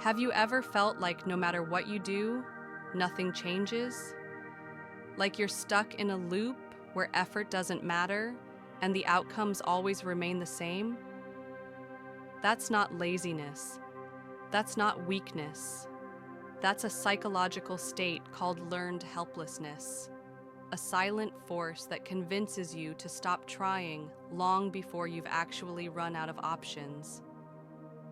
Have you ever felt like no matter what you do, nothing changes? Like you're stuck in a loop where effort doesn't matter and the outcomes always remain the same? That's not laziness. That's not weakness. That's a psychological state called learned helplessness, a silent force that convinces you to stop trying long before you've actually run out of options.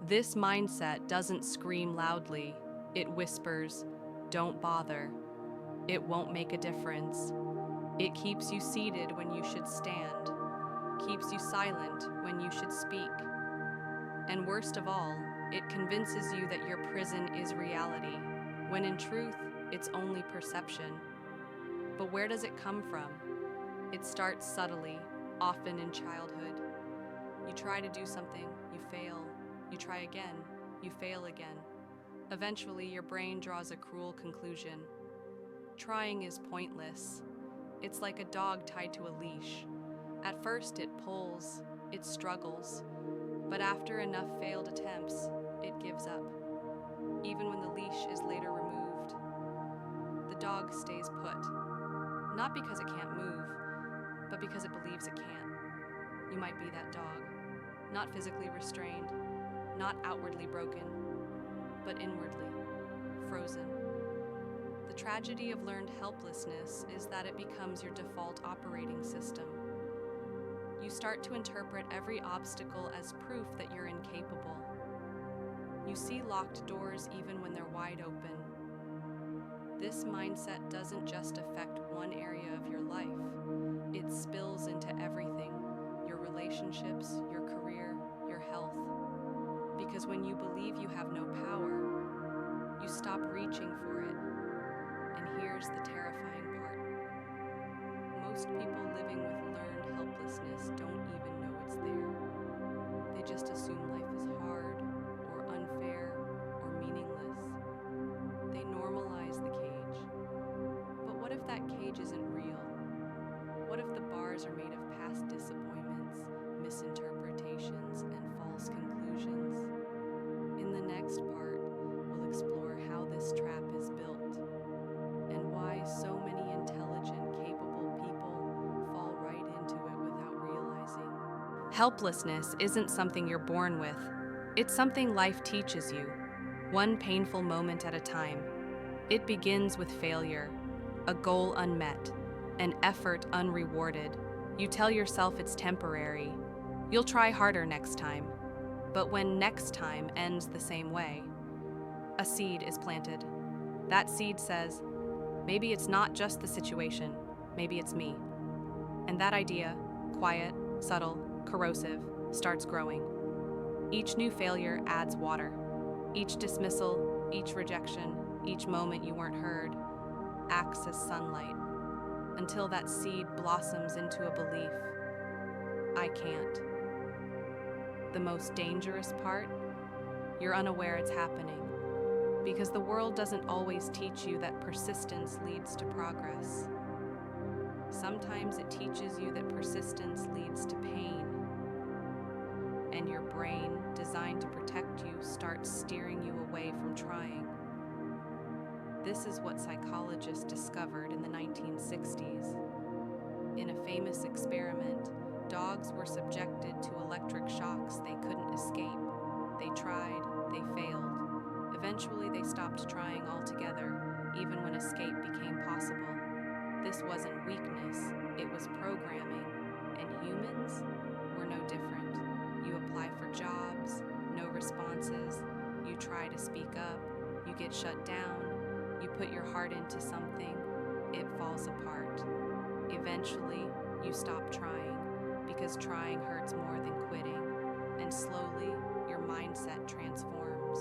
This mindset doesn't scream loudly. It whispers, "Don't bother. It won't make a difference." It keeps you seated when you should stand, keeps you silent when you should speak. And worst of all, it convinces you that your prison is reality, when in truth, it's only perception. But where does it come from? It starts subtly, often in childhood. You try to do something, you fail. You try again, you fail again. Eventually, your brain draws a cruel conclusion. Trying is pointless. It's like a dog tied to a leash. At first, it pulls, it struggles, but after enough failed attempts, it gives up. Even when the leash is later removed, the dog stays put. Not because it can't move, but because it believes it can't. You might be that dog, not physically restrained, not outwardly broken, but inwardly frozen. The tragedy of learned helplessness is that it becomes your default operating system. You start to interpret every obstacle as proof that you're incapable. You see locked doors even when they're wide open. This mindset doesn't just affect one area of your life. It spills into everything: your relationships, your career, your health. Because when you believe you have no power, you stop reaching for it. And here's the terrifying part. Most people living with learned helplessness don't even know it's there. They just assume life is hard, or unfair, or meaningless. They normalize the cage. But what if that cage isn't real? What if the bars are made of past disappointments, misinterpretations, and false conclusions? In the next part, we'll explore how this trap is built and why so many intelligent, capable people fall right into it without realizing. Helplessness isn't something you're born with. It's something life teaches you, one painful moment at a time. It begins with failure, a goal unmet, an effort unrewarded. You tell yourself it's temporary. You'll try harder next time. But when next time ends the same way, a seed is planted. That seed says, maybe it's not just the situation, maybe it's me. And that idea, quiet, subtle, corrosive, starts growing. Each new failure adds water. Each dismissal, each rejection, each moment you weren't heard, acts as sunlight, until that seed blossoms into a belief: I can't. The most dangerous part? You're unaware it's happening, because the world doesn't always teach you that persistence leads to progress. Sometimes it teaches you that persistence leads to pain, and your brain, designed to protect you, starts steering you away from trying. This is what psychologists discovered in the 1960s. In a famous experiment, dogs were subjected to electric shocks they couldn't escape. They tried, they failed. Eventually, they stopped trying altogether, even when escape became possible. This wasn't weakness, it was programming. And humans were no different. You apply for jobs, no responses. You try to speak up, you get shut down. You put your heart into something, it falls apart. Eventually, you stop trying, because trying hurts more than quitting, and slowly, your mindset transforms.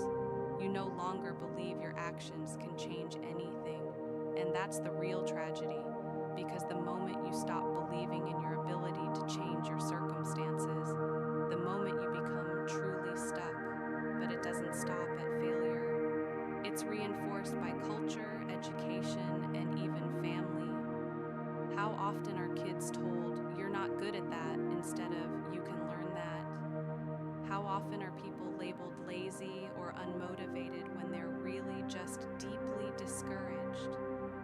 You no longer believe your actions can change anything, and that's the real tragedy, because the moment you stop believing in your ability to change your circumstances, the moment you become truly stuck. But it doesn't stop at failure. It's reinforced by culture, education, and even family. How often are kids told, "You're not good at that," instead of "You can learn that"? How often are people labeled lazy or unmotivated when they're really just deeply discouraged.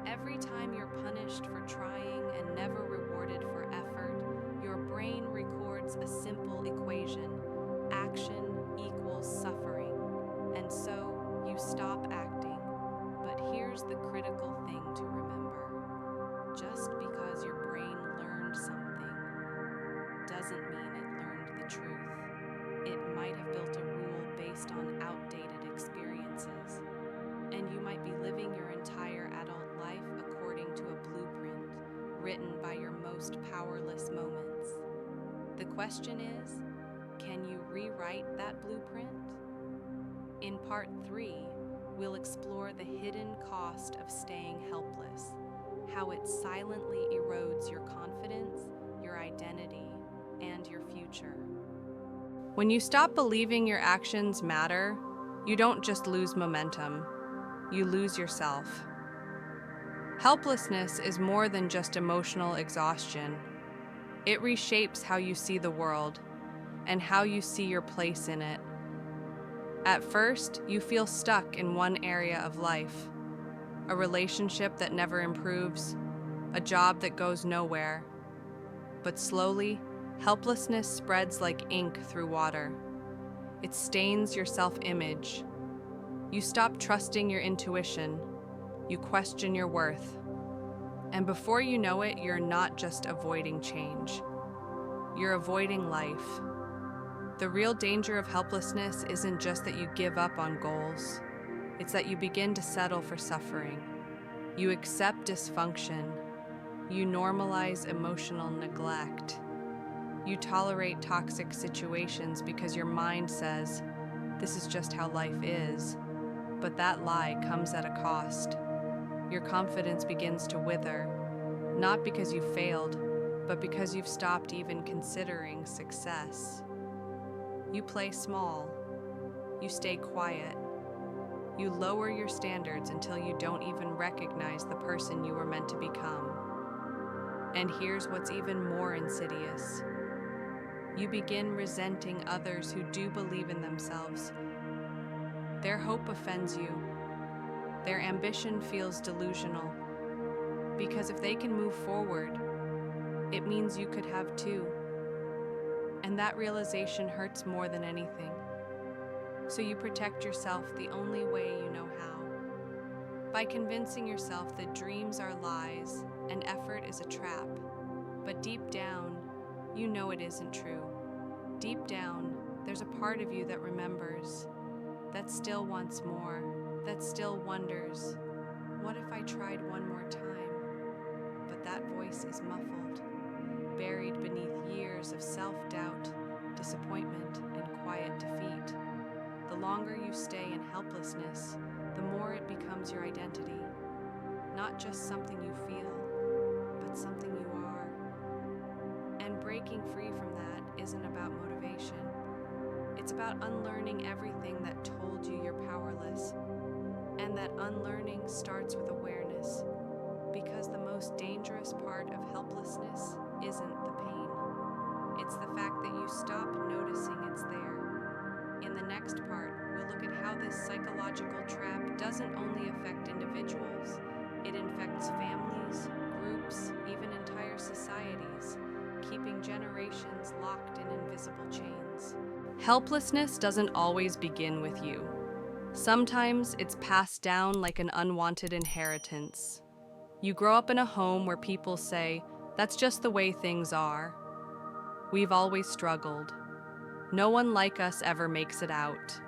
Every time you're punished for trying and never rewarded for effort, your brain records a simple equation: action equals suffering. And so you stop acting. But here's the critical thing to remember. Just because your brain learned something doesn't mean it learned the truth. It might have built a rule based on outdated experiences, and you might be living your entire adult life according to a blueprint written by your most powerless moments. The question is, can you rewrite that blueprint? In part 3, we'll explore the hidden cost of staying helpless, how it silently erodes your confidence, your identity, and your future. When you stop believing your actions matter, you don't just lose momentum, you lose yourself. Helplessness is more than just emotional exhaustion. It reshapes how you see the world and how you see your place in it. At first, you feel stuck in one area of life, a relationship that never improves, a job that goes nowhere. But slowly, helplessness spreads like ink through water. It stains your self-image. You stop trusting your intuition. You question your worth. And before you know it, you're not just avoiding change. You're avoiding life. The real danger of helplessness isn't just that you give up on goals. It's that you begin to settle for suffering. You accept dysfunction. You normalize emotional neglect. You tolerate toxic situations because your mind says, this is just how life is. But that lie comes at a cost. Your confidence begins to wither, not because you failed, but because you've stopped even considering success. You play small. You stay quiet. You lower your standards until you don't even recognize the person you were meant to become. And here's what's even more insidious. You begin resenting others who do believe in themselves. Their hope offends you. Their ambition feels delusional. Because if they can move forward, it means you could have too. And that realization hurts more than anything. So you protect yourself the only way you know how. By convincing yourself that dreams are lies and effort is a trap. But deep down, you know it isn't true. Deep down, there's a part of you that remembers, that still wants more, that still wonders, what if I tried one more time? But that voice is muffled, buried beneath years of self-doubt, disappointment, and quiet defeat. The longer you stay in helplessness, the more it becomes your identity. Not just something you feel, but something you are. And breaking free from that isn't about motivation. It's about unlearning everything that told you you're powerless. And that unlearning starts with awareness. Because the most dangerous part of helplessness isn't the pain. It's the fact that you stop noticing it's there. In the next part, we'll look at how this psychological trap doesn't only affect individuals, it infects families, groups, even entire societies, keeping generations locked in invisible chains. Helplessness doesn't always begin with you. Sometimes it's passed down like an unwanted inheritance. You grow up in a home where people say, that's just the way things are. We've always struggled. No one like us ever makes it out.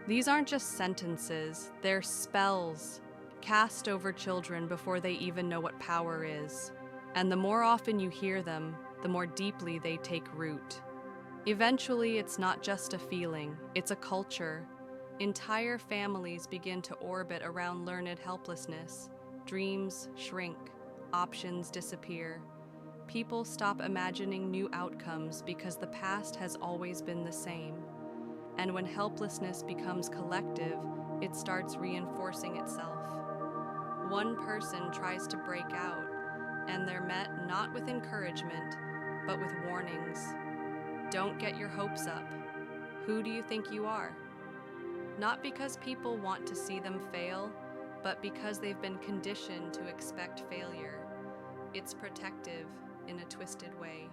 These aren't just sentences, they're spells cast over children before they even know what power is. And the more often you hear them, the more deeply they take root. Eventually, it's not just a feeling, it's a culture. Entire families begin to orbit around learned helplessness. Dreams shrink, options disappear. People stop imagining new outcomes because the past has always been the same. And when helplessness becomes collective, it starts reinforcing itself. One person tries to break out, and they're met not with encouragement, but with warnings. Don't get your hopes up. Who do you think you are? Not because people want to see them fail, but because they've been conditioned to expect failure. It's protective in a twisted way.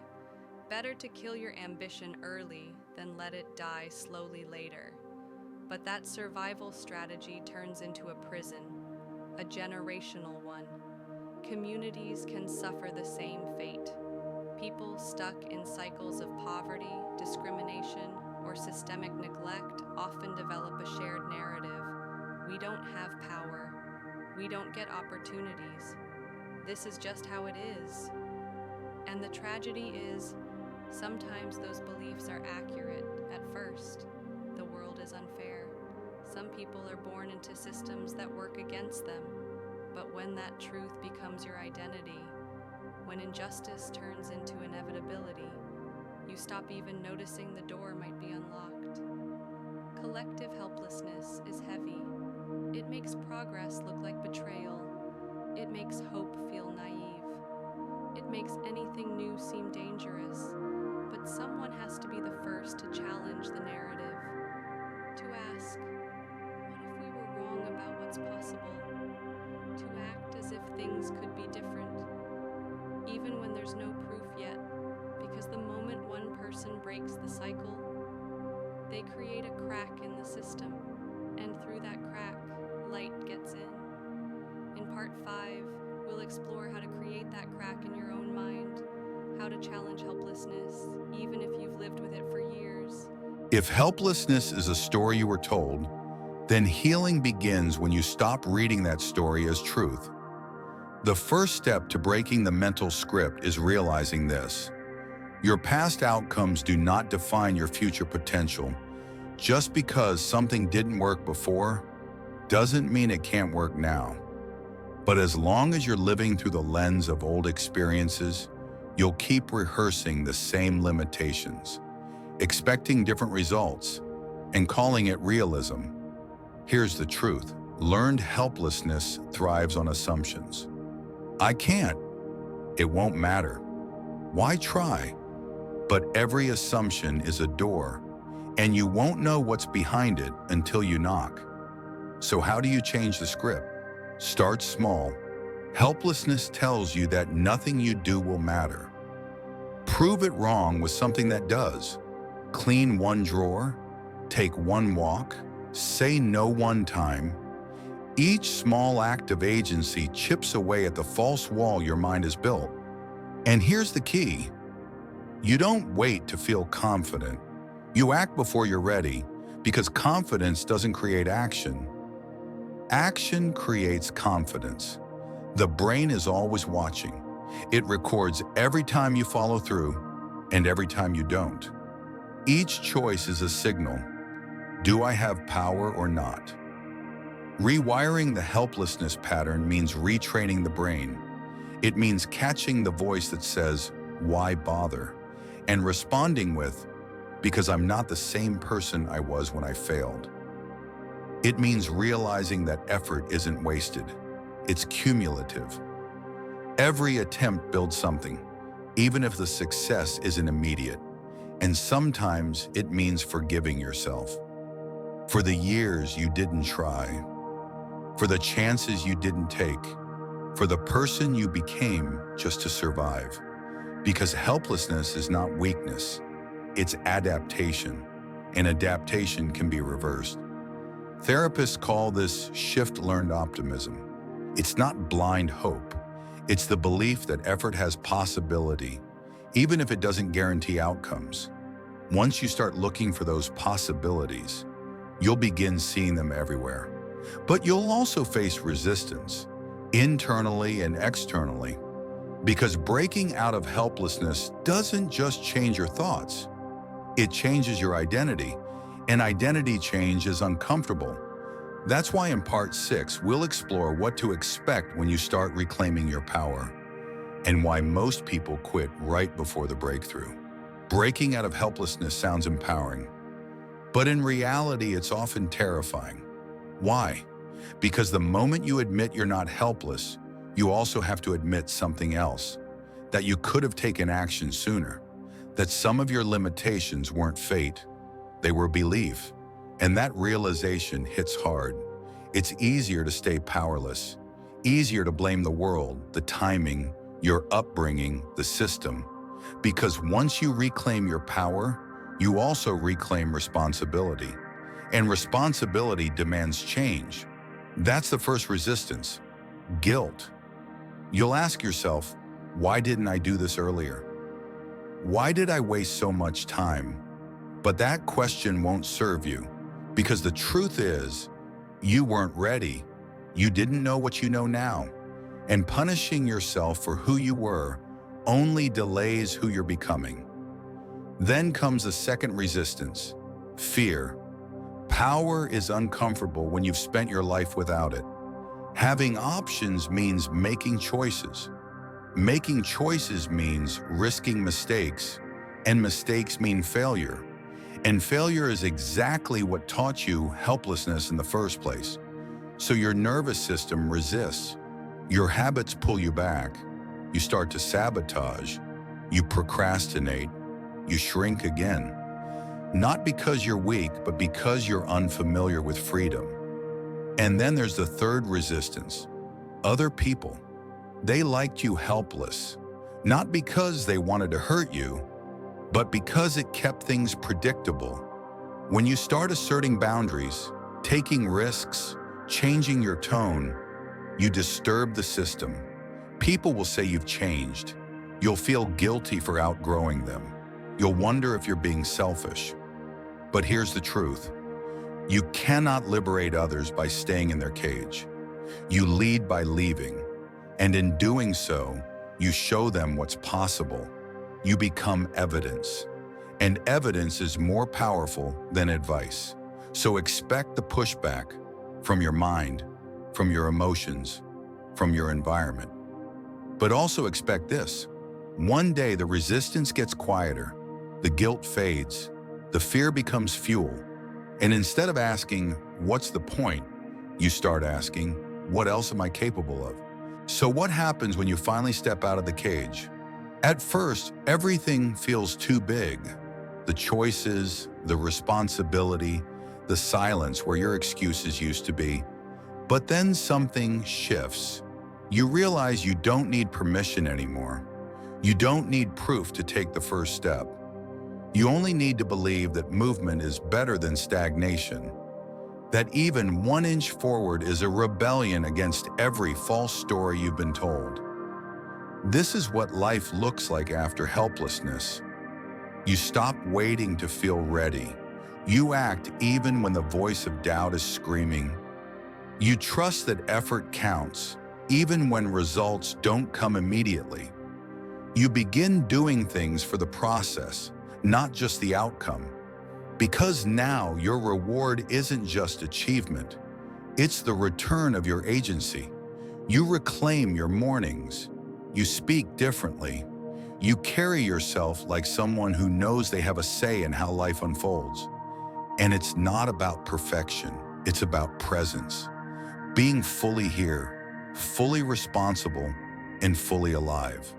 Better to kill your ambition early than let it die slowly later. But that survival strategy turns into a prison, a generational one. Communities can suffer the same fate. People stuck in cycles of poverty, discrimination, or systemic neglect often develop a shared narrative. We don't have power. We don't get opportunities. This is just how it is. And the tragedy is, sometimes those beliefs are accurate at first. The world is unfair. Some people are born into systems that work against them. But when that truth becomes your identity, when injustice turns into inevitability, you stop even noticing the door might be unlocked. Collective helplessness is heavy. It makes progress look like betrayal. It makes hope feel naive. It makes anything new seem dangerous. But someone has to be the first to challenge the narrative. To ask, what if we were wrong about what's possible? To act as if things could be different, even when there's no proof yet, because the moment one person breaks the cycle, they create a crack in the system, and through that crack, light gets in. In part 5, we'll explore how to create that crack in your own mind, how to challenge helplessness, even if you've lived with it for years. If helplessness is a story you were told, then healing begins when you stop reading that story as truth. The first step to breaking the mental script is realizing this. Your past outcomes do not define your future potential. Just because something didn't work before doesn't mean it can't work now. But as long as you're living through the lens of old experiences, you'll keep rehearsing the same limitations, expecting different results, and calling it realism. Here's the truth. Learned helplessness thrives on assumptions. I can't. It won't matter. Why try? But every assumption is a door, and you won't know what's behind it until you knock. So how do you change the script? Start small. Helplessness tells you that nothing you do will matter. Prove it wrong with something that does. Clean one drawer, take one walk, say no one time. Each small act of agency chips away at the false wall your mind has built. And here's the key. You don't wait to feel confident. You act before you're ready, because confidence doesn't create action. Action creates confidence. The brain is always watching. It records every time you follow through and every time you don't. Each choice is a signal. Do I have power or not? Rewiring the helplessness pattern means retraining the brain. It means catching the voice that says, "Why bother?" and responding with, "Because I'm not the same person I was when I failed." It means realizing that effort isn't wasted. It's cumulative. Every attempt builds something, even if the success isn't immediate. And sometimes it means forgiving yourself for the years you didn't try, for the chances you didn't take, for the person you became just to survive. Because helplessness is not weakness, it's adaptation, and adaptation can be reversed. Therapists call this shift-learned optimism. It's not blind hope. It's the belief that effort has possibility, even if it doesn't guarantee outcomes. Once you start looking for those possibilities, you'll begin seeing them everywhere. But you'll also face resistance, internally and externally, because breaking out of helplessness doesn't just change your thoughts. It changes your identity, and identity change is uncomfortable. That's why in part 6, we'll explore what to expect when you start reclaiming your power, and why most people quit right before the breakthrough. Breaking out of helplessness sounds empowering, but in reality, it's often terrifying. Why? Because the moment you admit you're not helpless, you also have to admit something else, that you could have taken action sooner, that some of your limitations weren't fate, They were belief. And that realization hits hard. It's easier to stay powerless, easier to blame the world, the timing, your upbringing, the system. Because once you reclaim your power, you also reclaim responsibility. And responsibility demands change. That's the first resistance, guilt. You'll ask yourself, why didn't I do this earlier? Why did I waste so much time? But that question won't serve you, because the truth is, you weren't ready. You didn't know what you know now. And punishing yourself for who you were only delays who you're becoming. Then comes the second resistance, fear. Power is uncomfortable when you've spent your life without it. Having options means making choices. Making choices means risking mistakes, and mistakes mean failure. And failure is exactly what taught you helplessness in the first place. So your nervous system resists. Your habits pull you back. You start to sabotage. You procrastinate. You shrink again. Not because you're weak, but because you're unfamiliar with freedom. And then there's the third resistance, other people. They liked you helpless, not because they wanted to hurt you, but because it kept things predictable. When you start asserting boundaries, taking risks, changing your tone, you disturb the system. People will say you've changed. You'll feel guilty for outgrowing them. You'll wonder if you're being selfish. But here's the truth. You cannot liberate others by staying in their cage. You lead by leaving. And in doing so, you show them what's possible. You become evidence. And evidence is more powerful than advice. So expect the pushback from your mind, from your emotions, from your environment. But also expect this. One day the resistance gets quieter, the guilt fades, the fear becomes fuel. And instead of asking, what's the point? You start asking, what else am I capable of? So what happens when you finally step out of the cage? At first, everything feels too big. The choices, the responsibility, the silence where your excuses used to be. But then something shifts. You realize you don't need permission anymore. You don't need proof to take the first step. You only need to believe that movement is better than stagnation. That even 1 inch forward is a rebellion against every false story you've been told. This is what life looks like after helplessness. You stop waiting to feel ready. You act even when the voice of doubt is screaming. You trust that effort counts, even when results don't come immediately. You begin doing things for the process, not just the outcome. Because now your reward isn't just achievement, it's the return of your agency. You reclaim your mornings. You speak differently. You carry yourself like someone who knows they have a say in how life unfolds. And it's not about perfection, it's about presence. Being fully here, fully responsible, and fully alive.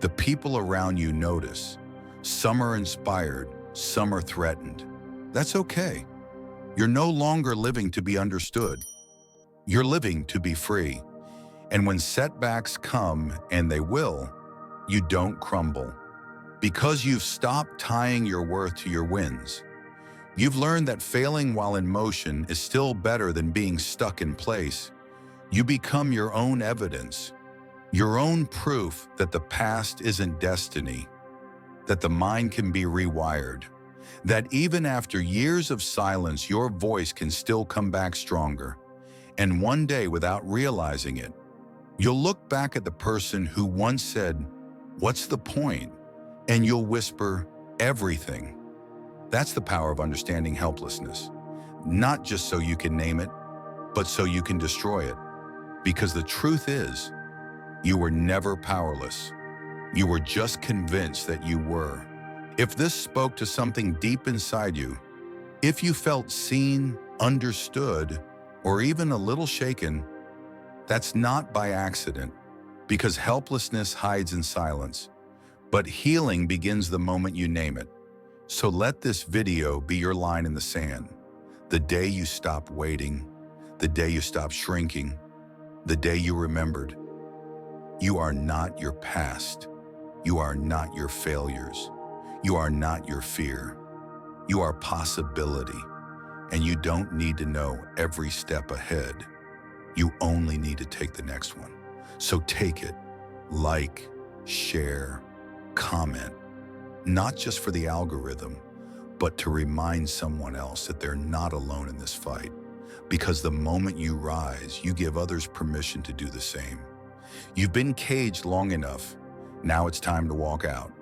The people around you notice. Some are inspired, some are threatened. That's okay. You're no longer living to be understood. You're living to be free. And when setbacks come, and they will, you don't crumble. Because you've stopped tying your worth to your wins. You've learned that failing while in motion is still better than being stuck in place. You become your own evidence, your own proof that the past isn't destiny, that the mind can be rewired, that even after years of silence, your voice can still come back stronger. And one day, without realizing it, you'll look back at the person who once said, "What's the point?" And you'll whisper, "Everything." That's the power of understanding helplessness. Not just so you can name it, but so you can destroy it. Because the truth is, you were never powerless. You were just convinced that you were. If this spoke to something deep inside you, if you felt seen, understood, or even a little shaken, that's not by accident, because helplessness hides in silence. But healing begins the moment you name it. So let this video be your line in the sand. The day you stop waiting, the day you stop shrinking, the day you remembered, you are not your past. You are not your failures. You are not your fear. You are possibility. And you don't need to know every step ahead. You only need to take the next one. So take it, like, share, comment, not just for the algorithm, but to remind someone else that they're not alone in this fight. Because the moment you rise, you give others permission to do the same. You've been caged long enough. Now it's time to walk out.